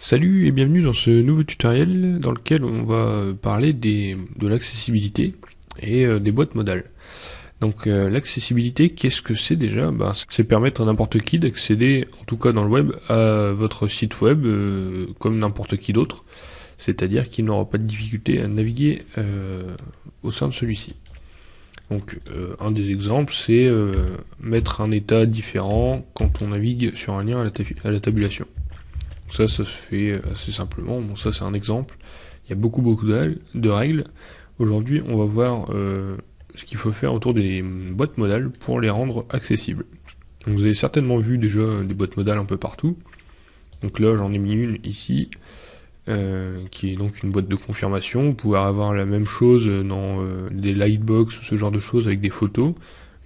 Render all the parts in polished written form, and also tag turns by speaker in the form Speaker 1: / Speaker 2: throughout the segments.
Speaker 1: Salut et bienvenue dans ce nouveau tutoriel dans lequel on va parler de l'accessibilité et des boîtes modales. Donc l'accessibilité, qu'est-ce que c'est déjà? C'est permettre à n'importe qui d'accéder, en tout cas dans le web, à votre site web comme n'importe qui d'autre, c'est-à-dire qu'il n'aura pas de difficulté à naviguer au sein de celui-ci. Donc un des exemples, c'est mettre un état différent quand on navigue sur un lien à la tabulation. Ça se fait assez simplement. Bon, ça c'est un exemple. Il y a beaucoup de règles. Aujourd'hui, on va voir ce qu'il faut faire autour des boîtes modales pour les rendre accessibles. Donc, vous avez certainement vu déjà des boîtes modales un peu partout. Donc là, j'en ai mis une ici, qui est donc une boîte de confirmation. Vous pouvez avoir la même chose dans des lightbox ou ce genre de choses avec des photos.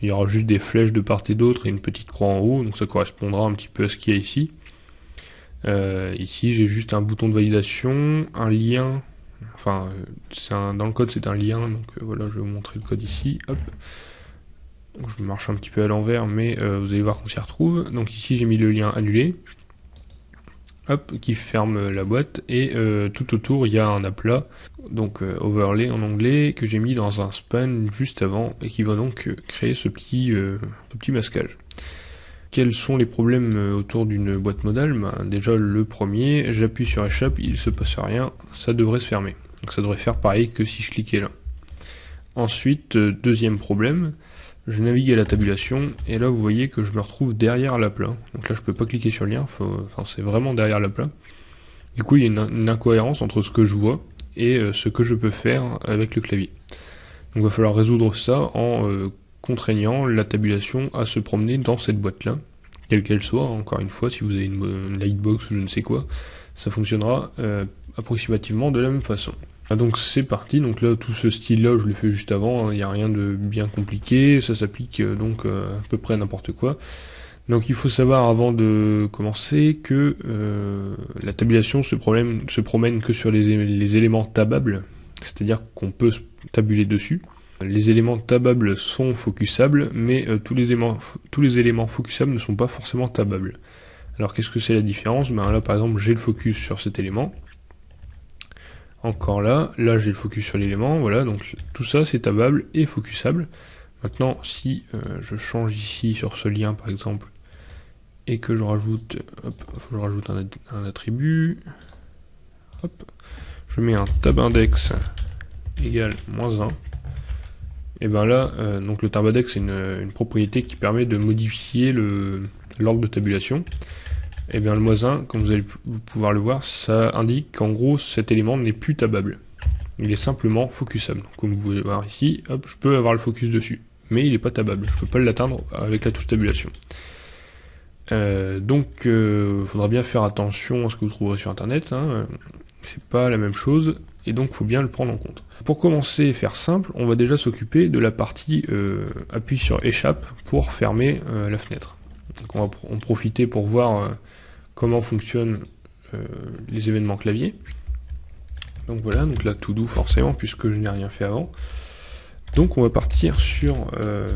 Speaker 1: Il y aura juste des flèches de part et d'autre et une petite croix en haut. Donc ça correspondra un petit peu à ce qu'il y a ici. Ici j'ai juste un bouton de validation, un lien, enfin dans le code c'est un lien, donc voilà, je vais vous montrer le code ici, hop. Donc, je marche un petit peu à l'envers, mais vous allez voir qu'on s'y retrouve. Donc ici j'ai mis le lien annulé, hop, qui ferme la boîte, et tout autour il y a un aplat, donc overlay en anglais, que j'ai mis dans un span juste avant, et qui va donc créer ce petit masquage. Quels sont les problèmes autour d'une boîte modale? Déjà le premier, j'appuie sur échappe, il ne se passe rien, ça devrait se fermer. Donc ça devrait faire pareil que si je cliquais là. Ensuite, deuxième problème, je navigue à la tabulation, et là vous voyez que je me retrouve derrière l'aplat. Donc là je peux pas cliquer sur le lien, c'est vraiment derrière l'aplat. Du coup il y a une incohérence entre ce que je vois et ce que je peux faire avec le clavier. Donc il va falloir résoudre ça en contraignant la tabulation à se promener dans cette boîte là, quelle qu'elle soit. Encore une fois, si vous avez une lightbox ou je ne sais quoi, ça fonctionnera approximativement de la même façon. Donc c'est parti. Donc là tout ce style là je l'ai fait juste avant, il n'y a rien de bien compliqué, ça s'applique donc à peu près à n'importe quoi. Donc il faut savoir avant de commencer que la tabulation se promène que sur les éléments tabables, c'est-à-dire qu'on peut tabuler dessus. Les éléments tabables sont focusables, mais tous les éléments focusables ne sont pas forcément tabables. Alors qu'est-ce que c'est la différence? Là par exemple j'ai le focus sur cet élément. Encore là j'ai le focus sur l'élément, voilà, donc tout ça c'est tabable et focusable. Maintenant si je change ici sur ce lien par exemple, et que je rajoute, un attribut, hop, je mets un tab index égale -1, et bien là, donc le tabindex c'est une propriété qui permet de modifier l'ordre de tabulation. Et bien le -1, comme vous allez pouvoir le voir, ça indique qu'en gros cet élément n'est plus tabable. Il est simplement focusable. Donc, comme vous pouvez voir ici, hop, je peux avoir le focus dessus, mais il n'est pas tabable. Je ne peux pas l'atteindre avec la touche tabulation. Donc faudra bien faire attention à ce que vous trouverez sur internet, hein. C'est pas la même chose, et donc il faut bien le prendre en compte. Pour commencer et faire simple, on va déjà s'occuper de la partie appui sur échappe pour fermer la fenêtre. Donc on va en profiter pour voir comment fonctionnent les événements clavier. Donc voilà, donc là tout doux forcément puisque je n'ai rien fait avant. Donc on va partir sur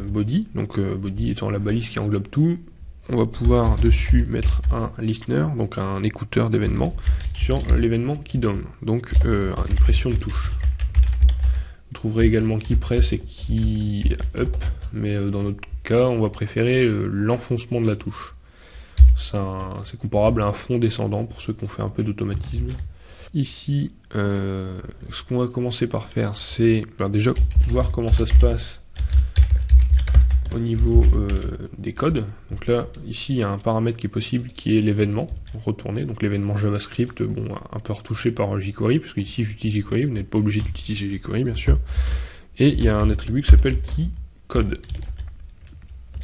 Speaker 1: body, donc body étant la balise qui englobe tout. On va pouvoir dessus mettre un listener, donc un écouteur d'événements, sur l'événement qui donne, donc une pression de touche. Vous trouverez également qui press et qui up, mais dans notre cas, on va préférer l'enfoncement de la touche. C'est comparable à un fond descendant pour ceux qui ont fait un peu d'automatisme. Ici, ce qu'on va commencer par faire, c'est déjà voir comment ça se passe au niveau des codes. Donc là, ici, il y a un paramètre qui est possible qui est l'événement retourné, donc l'événement JavaScript, bon, un peu retouché par jQuery, parce que ici j'utilise jQuery, vous n'êtes pas obligé d'utiliser jQuery bien sûr. Et il y a un attribut qui s'appelle keyCode,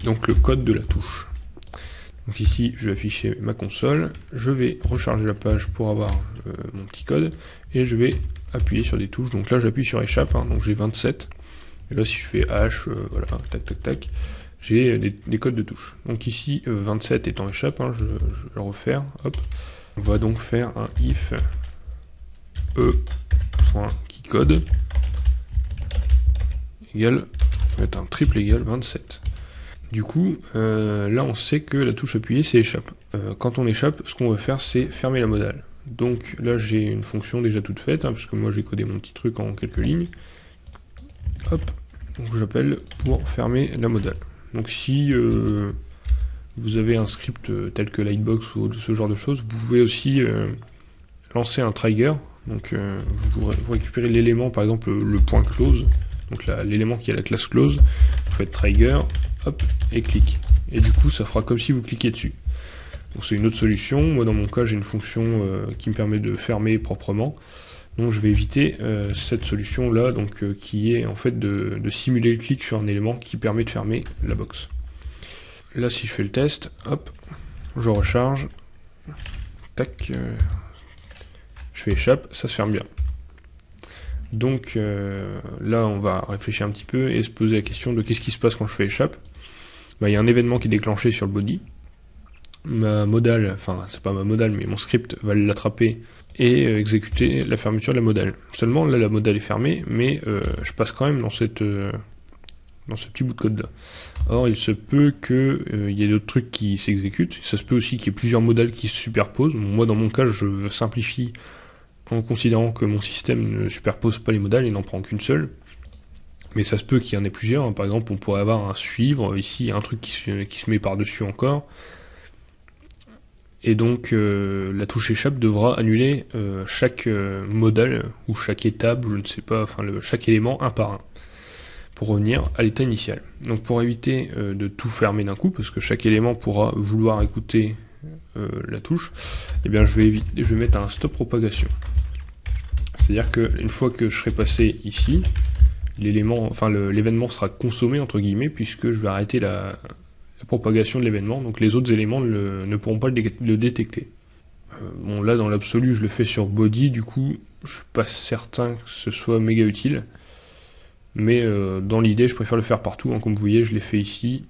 Speaker 1: donc le code de la touche. Donc ici, je vais afficher ma console, je vais recharger la page pour avoir mon petit code, et je vais appuyer sur des touches. Donc là, j'appuie sur échappe, hein, donc j'ai 27. Et là, si je fais H, voilà, tac, tac, tac, j'ai des codes de touche. Donc ici, 27 étant échappe, hein, je vais le refaire, hop. On va donc faire un if e.keycode égale, on va mettre un triple égal 27. Du coup, là on sait que la touche appuyée c'est échappe. Quand on échappe, ce qu'on va faire c'est fermer la modale. Donc là j'ai une fonction déjà toute faite, hein, puisque moi j'ai codé mon petit truc en quelques lignes. Hop, donc j'appelle pour fermer la modale. Donc si vous avez un script tel que Lightbox ou ce genre de choses, vous pouvez aussi lancer un trigger. Donc vous récupérez l'élément, par exemple le point close, donc l'élément qui a la classe close, vous faites trigger, hop, et clic. Et du coup ça fera comme si vous cliquiez dessus. Donc c'est une autre solution. Moi dans mon cas j'ai une fonction qui me permet de fermer proprement. Donc je vais éviter cette solution là, donc qui est en fait de simuler le clic sur un élément qui permet de fermer la box. Là si je fais le test, hop, je recharge, tac, je fais échappe, ça se ferme bien. Donc là on va réfléchir un petit peu et se poser la question de qu'est-ce qui se passe quand je fais échappe. Il y a un événement qui est déclenché sur le body. Ma modale, enfin c'est pas ma modale mais mon script va l'attraper et exécuter la fermeture de la modale. Seulement là la modale est fermée mais je passe quand même dans ce petit bout de code là. Or il se peut qu'il y ait d'autres trucs qui s'exécutent, ça se peut aussi qu'il y ait plusieurs modales qui se superposent. Moi dans mon cas je simplifie en considérant que mon système ne superpose pas les modales, il n'en prend qu'une seule. Mais ça se peut qu'il y en ait plusieurs, par exemple on pourrait avoir un suivre, ici un truc qui se met par dessus encore. Et donc la touche échappe devra annuler chaque modal ou chaque étape, je ne sais pas, enfin chaque élément un par un, pour revenir à l'état initial. Donc pour éviter de tout fermer d'un coup, parce que chaque élément pourra vouloir écouter la touche, eh bien je vais mettre un stop propagation. C'est-à-dire qu'une fois que je serai passé ici, l'événement sera consommé entre guillemets, puisque je vais arrêter la propagation de l'événement, donc les autres éléments ne pourront pas le détecter. Bon là dans l'absolu je le fais sur body, du coup je suis pas certain que ce soit méga utile, mais dans l'idée je préfère le faire partout, hein. Comme vous voyez je l'ai fait ici,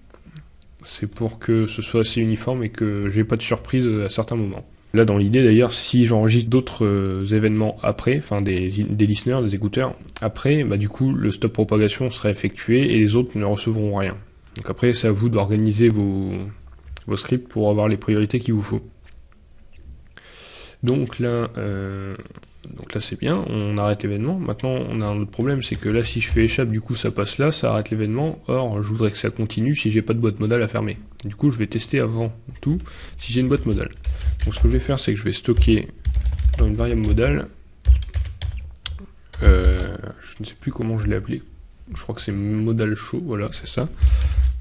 Speaker 1: c'est pour que ce soit assez uniforme et que j'ai pas de surprise à certains moments. Là dans l'idée d'ailleurs, si j'enregistre d'autres événements après, enfin des listeners, des écouteurs, après, du coup le stop propagation sera effectué et les autres ne recevront rien. Donc après c'est à vous d'organiser vos scripts pour avoir les priorités qu'il vous faut. Donc là c'est bien, on arrête l'événement. Maintenant on a un autre problème, c'est que là si je fais échappe, du coup ça passe là, ça arrête l'événement. Or je voudrais que ça continue si j'ai pas de boîte modale à fermer. Du coup je vais tester avant tout si j'ai une boîte modale. Donc ce que je vais faire, c'est que je vais stocker dans une variable modale, je ne sais plus comment je l'ai appelé, je crois que c'est modal show, voilà c'est ça,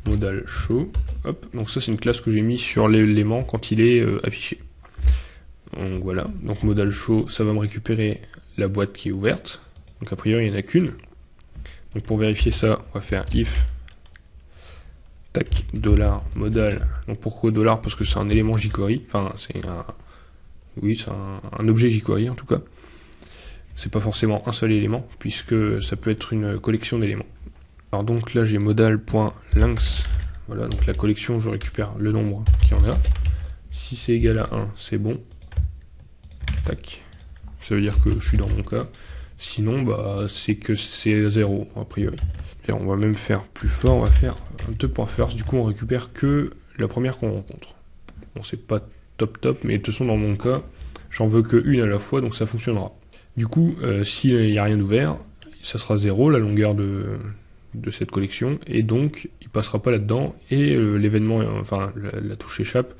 Speaker 1: modal show, hop, donc ça c'est une classe que j'ai mis sur l'élément quand il est affiché. Donc voilà, donc modal show, ça va me récupérer la boîte qui est ouverte, donc a priori il n'y en a qu'une. Donc pour vérifier ça, on va faire if tac dollar modal. Donc pourquoi dollar? Parce que c'est un élément jQuery, enfin c'est un objet jQuery en tout cas. C'est pas forcément un seul élément, puisque ça peut être une collection d'éléments. Alors donc là j'ai modal.length, voilà, donc la collection, je récupère le nombre qu'il y en a. Si c'est égal à 1, c'est bon. Tac. Ça veut dire que je suis dans mon cas. Sinon, c'est que c'est 0, a priori. Et on va même faire plus fort, on va faire 2.first, du coup on récupère que la première qu'on rencontre. Bon, c'est pas top, mais de toute façon dans mon cas, j'en veux que une à la fois, donc ça fonctionnera. Du coup, s'il n'y a rien d'ouvert, ça sera 0, la longueur de cette collection, et donc il passera pas là-dedans, et l'événement, enfin la touche échappe,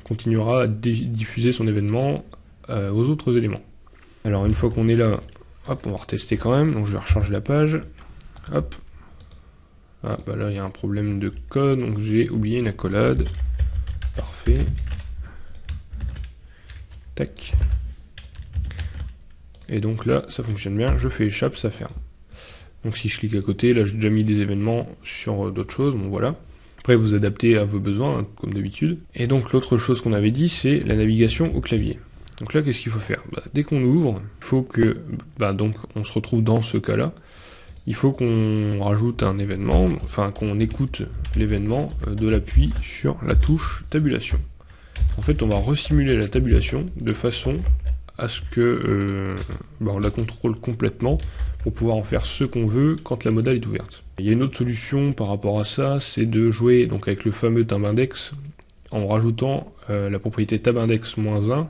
Speaker 1: continuera à diffuser son événement aux autres éléments. Alors une fois qu'on est là, hop, on va retester quand même, donc je vais recharger la page, hop, là il y a un problème de code, donc j'ai oublié une accolade, parfait, tac, et donc là ça fonctionne bien, je fais échappe, ça ferme. Donc si je clique à côté, là j'ai déjà mis des événements sur d'autres choses, bon voilà. Après vous adaptez à vos besoins, hein, comme d'habitude. Et donc l'autre chose qu'on avait dit, c'est la navigation au clavier. Donc là qu'est-ce qu'il faut faire? Dès qu'on ouvre, il faut que, donc on se retrouve dans ce cas-là, il faut qu'on rajoute un événement, enfin qu'on écoute l'événement de l'appui sur la touche tabulation. En fait on va resimuler la tabulation de façon à ce que on la contrôle complètement pour pouvoir en faire ce qu'on veut quand la modale est ouverte. Il y a une autre solution par rapport à ça, c'est de jouer donc avec le fameux tab-index en rajoutant la propriété tab-index-1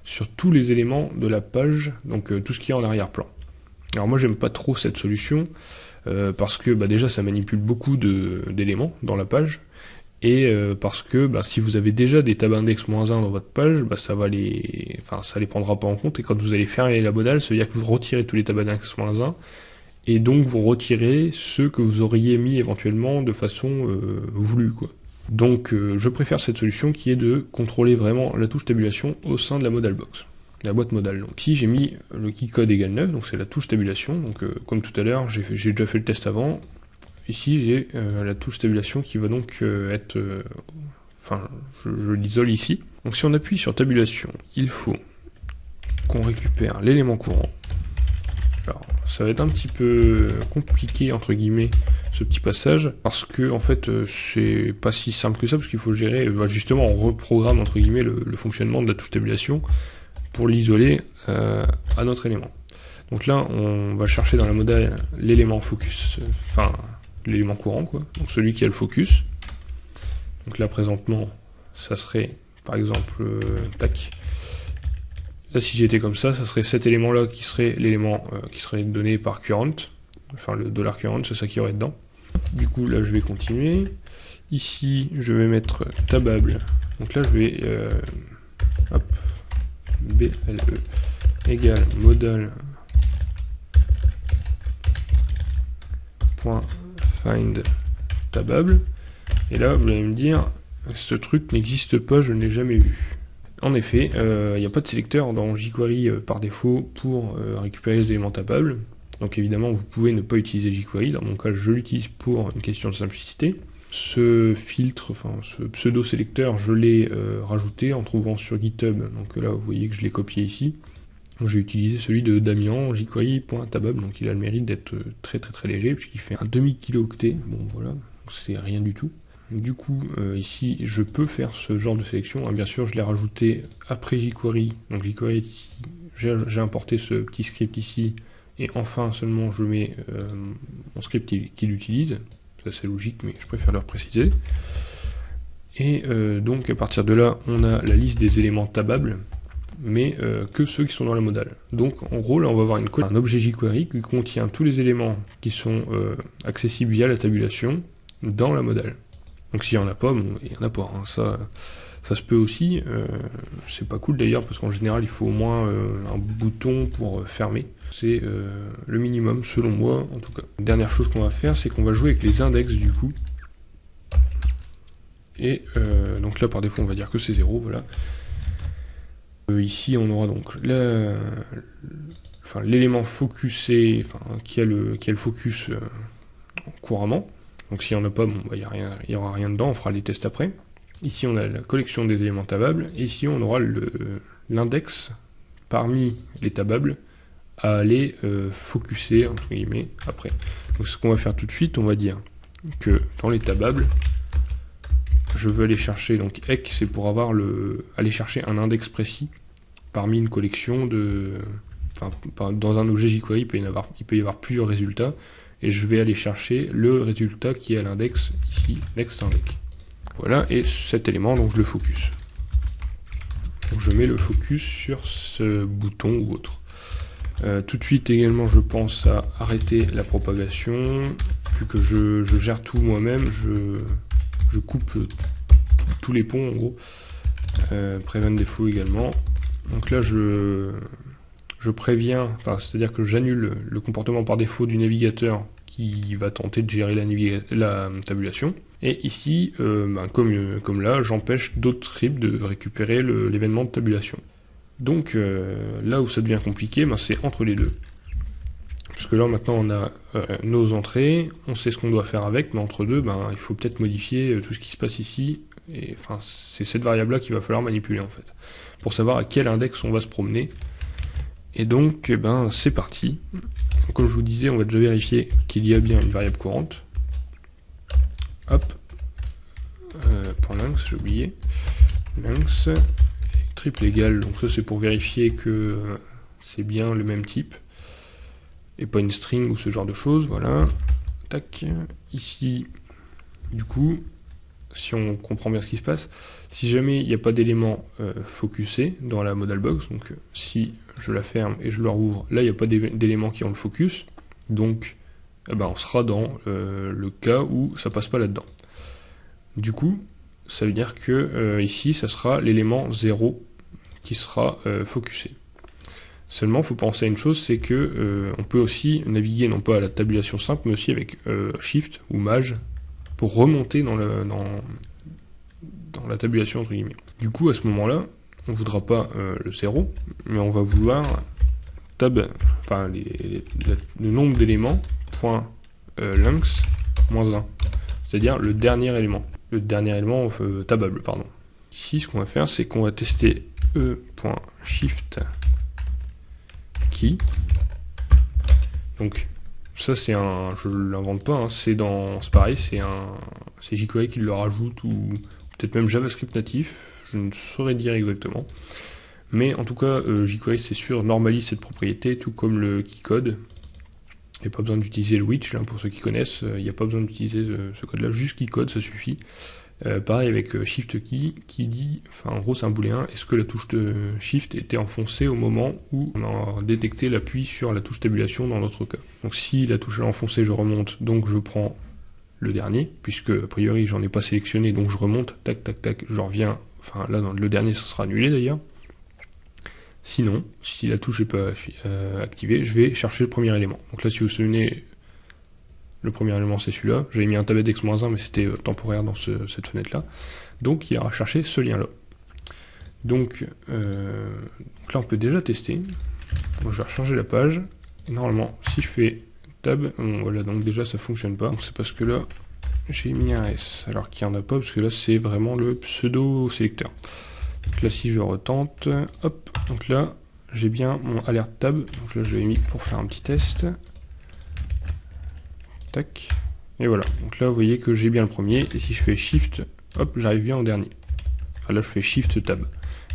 Speaker 1: sur tous les éléments de la page, donc tout ce qui est en arrière-plan. Alors moi j'aime pas trop cette solution, parce que déjà ça manipule beaucoup d'éléments dans la page, et parce que si vous avez déjà des tab index -1 dans votre page, ça les prendra pas en compte, et quand vous allez fermer la modale, ça veut dire que vous retirez tous les tab index -1, et donc vous retirez ceux que vous auriez mis éventuellement de façon voulue, quoi. Donc je préfère cette solution qui est de contrôler vraiment la touche tabulation au sein de la modal box, la boîte modale. Donc ici j'ai mis le keycode égale 9, donc c'est la touche tabulation, donc comme tout à l'heure, j'ai déjà fait le test avant. Ici j'ai la touche tabulation qui va donc être... je l'isole ici. Donc si on appuie sur tabulation, il faut qu'on récupère l'élément courant. Alors ça va être un petit peu compliqué entre guillemets ce petit passage, parce que en fait c'est pas si simple que ça, parce qu'il faut gérer, justement on reprogramme entre guillemets le fonctionnement de la touche tabulation pour l'isoler à notre élément. Donc là on va chercher dans la modale l'élément focus, l'élément courant, quoi, donc celui qui a le focus. Donc là présentement ça serait par exemple tac. Là si j'étais comme ça serait cet élément là qui serait l'élément qui serait donné par current, enfin le $current, c'est ça qui aurait dedans. Du coup là je vais continuer. Ici je vais mettre tabable, donc là je vais BLE égale modal .find tabable, et là vous allez me dire ce truc n'existe pas, je ne l'ai jamais vu. En effet, il n'y a pas de sélecteur dans jQuery par défaut pour récupérer les éléments tabables. Donc évidemment, vous pouvez ne pas utiliser jQuery. Dans mon cas, je l'utilise pour une question de simplicité. Ce filtre, ce pseudo-sélecteur, je l'ai rajouté en trouvant sur GitHub. Donc là, vous voyez que je l'ai copié ici. J'ai utilisé celui de Damien, jQuery.tabable. Donc il a le mérite d'être très très très léger, puisqu'il fait un demi-kilo-octet. Bon voilà, c'est rien du tout. Du coup, ici, je peux faire ce genre de sélection. Bien sûr, je l'ai rajouté après jQuery. Donc jQuery, ici, j'ai importé ce petit script ici. Et enfin, seulement, je mets mon script qui l'utilise. Ça, c'est logique, mais je préfère le préciser. Et donc, à partir de là, on a la liste des éléments tabables, mais que ceux qui sont dans la modale. Donc, en gros, là, on va avoir un objet jQuery qui contient tous les éléments qui sont accessibles via la tabulation dans la modale. Donc s'il n'y en a pas, bon, il n'y en a pas, hein. Ça se peut aussi, c'est pas cool d'ailleurs, parce qu'en général il faut au moins un bouton pour fermer, c'est le minimum selon moi en tout cas. Dernière chose qu'on va faire, c'est qu'on va jouer avec les index du coup, et donc là par défaut on va dire que c'est 0, voilà. Ici on aura donc l'élément focusé, qui a le focus couramment. Donc s'il n'y en a pas, bon, il n'y aura rien dedans, on fera les tests après. Ici on a la collection des éléments tabables, et ici on aura l'index parmi les tabables à aller focuser, entre guillemets, après. Donc ce qu'on va faire tout de suite, on va dire que dans les tabables, je veux aller chercher, donc EC c'est pour aller chercher un index précis parmi une collection de... dans un objet jQuery, il peut y avoir plusieurs résultats, et je vais aller chercher le résultat qui est à l'index, ici, nextIndex. Voilà, et cet élément, donc je le focus. Donc je mets le focus sur ce bouton ou autre. Tout de suite également, je pense à arrêter la propagation, vu que je gère tout moi-même, je coupe tous les ponts en gros. Prevent défaut également. Donc là, je préviens, c'est-à-dire que j'annule le comportement par défaut du navigateur qui va tenter de gérer la tabulation. Et ici, comme là, j'empêche d'autres scripts de récupérer l'événement de tabulation. Donc là où ça devient compliqué, c'est entre les deux. Parce que là maintenant on a nos entrées, on sait ce qu'on doit faire avec, mais entre deux, il faut peut-être modifier tout ce qui se passe ici. Et c'est cette variable-là qu'il va falloir manipuler en fait, pour savoir à quel index on va se promener. Et donc, c'est parti. Donc, comme je vous disais, on va déjà vérifier qu'il y a bien une variable courante. Hop. .length, j'ai oublié. Length, triple égal, donc ça c'est pour vérifier que c'est bien le même type. Et pas une string ou ce genre de choses, voilà. Tac. Ici, du coup, si on comprend bien ce qui se passe, si jamais il n'y a pas d'élément focusé dans la modal box, donc si je la ferme et je la rouvre, là il n'y a pas d'éléments qui ont le focus, donc on sera dans le cas où ça passe pas là-dedans. Du coup, ça veut dire que ici, ça sera l'élément 0 qui sera focusé. Seulement, il faut penser à une chose, c'est que on peut aussi naviguer non pas à la tabulation simple, mais aussi avec Shift ou Maj pour remonter dans la tabulation entre guillemets. Du coup, à ce moment-là, on ne voudra pas le 0, mais on va vouloir le nombre d'éléments point lynx moins 1, c'est-à-dire le dernier élément. Le dernier élément tabable, pardon. Ici, ce qu'on va faire, c'est qu'on va tester e.shift key. Donc, ça, c'est je l'invente pas, hein, c'est pareil, c'est jQuery qui le rajoute, ou peut-être même JavaScript natif, je ne saurais dire exactement. Mais en tout cas, jQuery, c'est sûr, normalise cette propriété, tout comme le keycode. Il n'y a pas besoin d'utiliser le which, là, pour ceux qui connaissent, il n'y a pas besoin d'utiliser ce code-là, juste keycode, ça suffit. Pareil avec shift key, qui dit, en gros c'est un booléen, est-ce que la touche de shift était enfoncée au moment où on a détecté l'appui sur la touche tabulation dans notre cas. Donc si la touche est enfoncée, je remonte, donc je prends le dernier, puisque a priori j'en ai pas sélectionné, donc je remonte, tac tac tac, je reviens, là dans le dernier ça sera annulé d'ailleurs. Sinon, si la touche n'est pas activée, je vais chercher le premier élément. Donc là, si vous vous souvenez, le premier élément c'est celui-là. J'avais mis un tab index-1, mais c'était temporaire dans cette fenêtre-là. Donc il ira chercher ce lien-là. Donc là, on peut déjà tester. Donc, je vais recharger la page. Et normalement, si je fais tab, voilà, donc déjà ça fonctionne pas. C'est parce que là, j'ai mis un S, alors qu'il n'y en a pas, parce que là, c'est vraiment le pseudo-sélecteur. Donc là, si je retente, hop, donc là, j'ai bien mon alert tab. Donc là, je l'ai mis pour faire un petit test. Tac. Et voilà. Donc là, vous voyez que j'ai bien le premier. Et si je fais Shift, hop, j'arrive bien au dernier. Enfin, là, je fais Shift tab.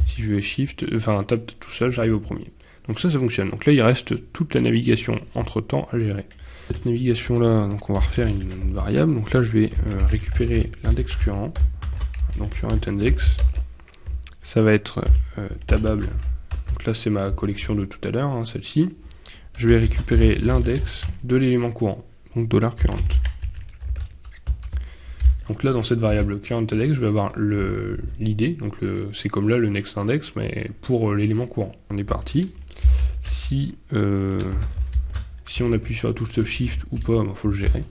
Speaker 1: Si je fais Shift, tab tout seul, j'arrive au premier. Donc ça fonctionne. Donc là, il reste toute la navigation entre-temps à gérer. Cette navigation-là, donc on va refaire une variable. Donc là, je vais récupérer l'index current. Donc current index. Ça va être tabable. Donc là, c'est ma collection de tout à l'heure, hein, celle-ci. Je vais récupérer l'index de l'élément courant, donc $current. Donc là, dans cette variable current index, je vais avoir l'id, donc c'est comme là le next index, mais pour l'élément courant. On est parti. Si on appuie sur la touche de Shift ou pas, il faut le gérer.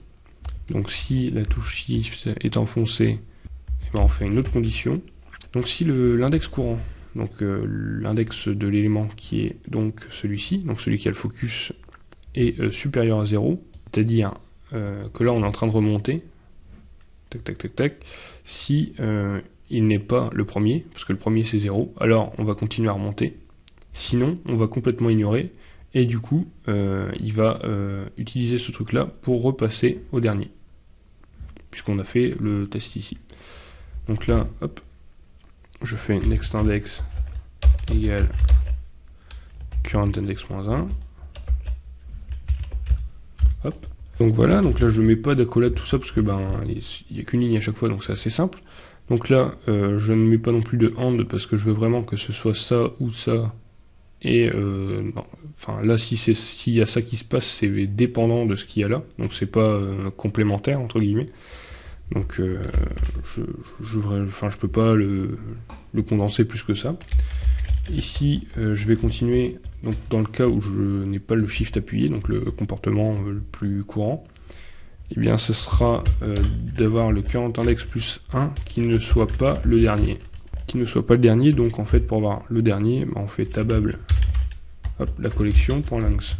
Speaker 1: Donc si la touche Shift est enfoncée, on fait une autre condition. Donc si l'index courant, donc l'index de l'élément qui est donc celui-ci, donc celui qui a le focus, est supérieur à 0, c'est-à-dire que là on est en train de remonter, tac tac tac tac, si il n'est pas le premier, parce que le premier c'est 0, alors on va continuer à remonter, sinon on va complètement ignorer, et du coup il va utiliser ce truc là pour repasser au dernier, puisqu'on a fait le test ici. Donc là, hop, je fais next index égale current index-1. Hop. Donc voilà, donc là je mets pas d'accolade tout ça parce que il n'y a qu'une ligne à chaque fois, donc c'est assez simple. Donc là je ne mets pas non plus de AND parce que je veux vraiment que ce soit ça ou ça. Et là s'il y a ça qui se passe, c'est dépendant de ce qu'il y a là, donc c'est pas complémentaire entre guillemets. Donc je peux pas le condenser plus que ça. Ici je vais continuer, donc dans le cas où je n'ai pas le shift appuyé, donc le comportement le plus courant, et bien ce sera d'avoir le current index plus 1 qui ne soit pas le dernier. Qui ne soit pas le dernier, donc en fait pour avoir le dernier, on fait tabable, hop, la collection.lynx.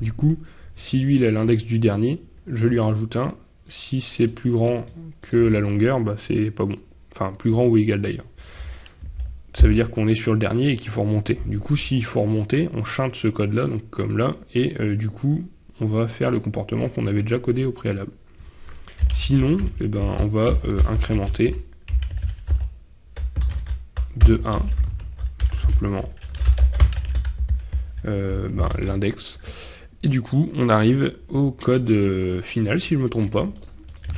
Speaker 1: Du coup, si lui il a l'index du dernier, je lui rajoute un. Si c'est plus grand que la longueur, c'est pas bon. Enfin, plus grand ou égal d'ailleurs. Ça veut dire qu'on est sur le dernier et qu'il faut remonter. Du coup, s'il faut remonter, on chante ce code-là, donc comme là, et du coup, on va faire le comportement qu'on avait déjà codé au préalable. Sinon, on va incrémenter de 1, tout simplement, l'index. Et du coup, on arrive au code final, si je ne me trompe pas.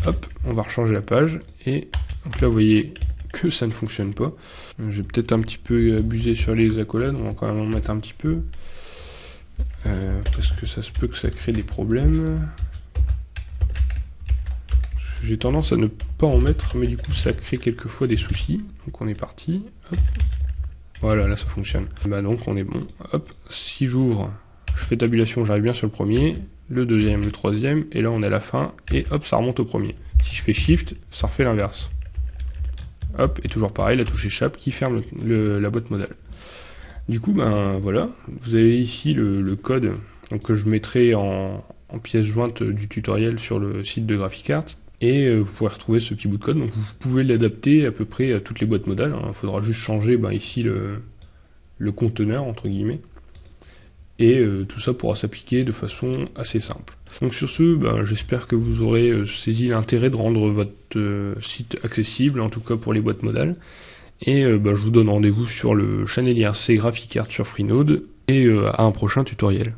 Speaker 1: hop, on va recharger la page, et donc là vous voyez que ça ne fonctionne pas. Je vais peut-être un petit peu abuser sur les accolades, on va quand même en mettre un petit peu, parce que ça se peut que ça crée des problèmes. J'ai tendance à ne pas en mettre, mais du coup ça crée quelquefois des soucis. Donc on est parti, hop. Voilà, là ça fonctionne. Bah donc on est bon, hop, si j'ouvre, je fais tabulation, j'arrive bien sur le premier, le deuxième, le troisième, et là on est à la fin, et hop, ça remonte au premier. Si je fais Shift, ça refait l'inverse. Hop, et toujours pareil, la touche échappe qui ferme la boîte modale. Du coup, ben voilà, vous avez ici le code donc, que je mettrai en pièce jointe du tutoriel sur le site de Graphicart. Et vous pourrez retrouver ce petit bout de code, donc vous pouvez l'adapter à peu près à toutes les boîtes modales. Il faudra juste changer ici le conteneur, entre guillemets. Et tout ça pourra s'appliquer de façon assez simple. Donc sur ce, j'espère que vous aurez saisi l'intérêt de rendre votre site accessible, en tout cas pour les boîtes modales. Et je vous donne rendez-vous sur le channel IRC Graphicart sur Freenode, et à un prochain tutoriel.